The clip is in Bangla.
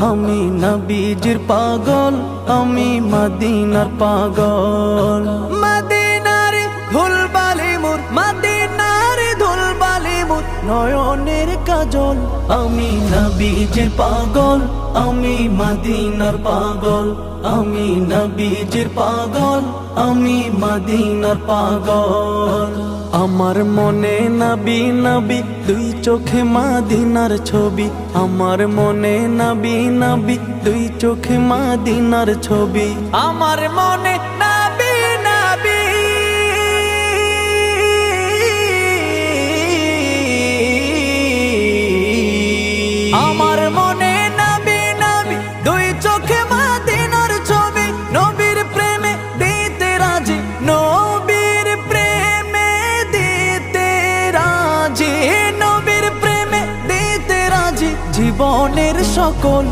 আমি নবীজির পাগল, আমি মদিনার পাগল। মদিনার ধুলবালি মোর, মদিনার ধুলবালি মোর নয়নের কাজল। আমি নবীজির পাগল, আমি মদিনার পাগল। আমি নবীজির পাগল, আমি মদিনার পাগল। আমার মনে নবী নবী, দুই চোখে মদিনার ছবি। আমার মনে নবী নবী, দুই চোখে মদিনার ছবি। আমার মনে নবী নবী, আমার মনে নবী নবী, দুই চোখে মদিনার ছবি। নবীর প্রেমে দিতে রাজি, নবীর প্রেমে দিতে রাজি, নবীর প্রেমে দিতে রাজি জীবনের সকল।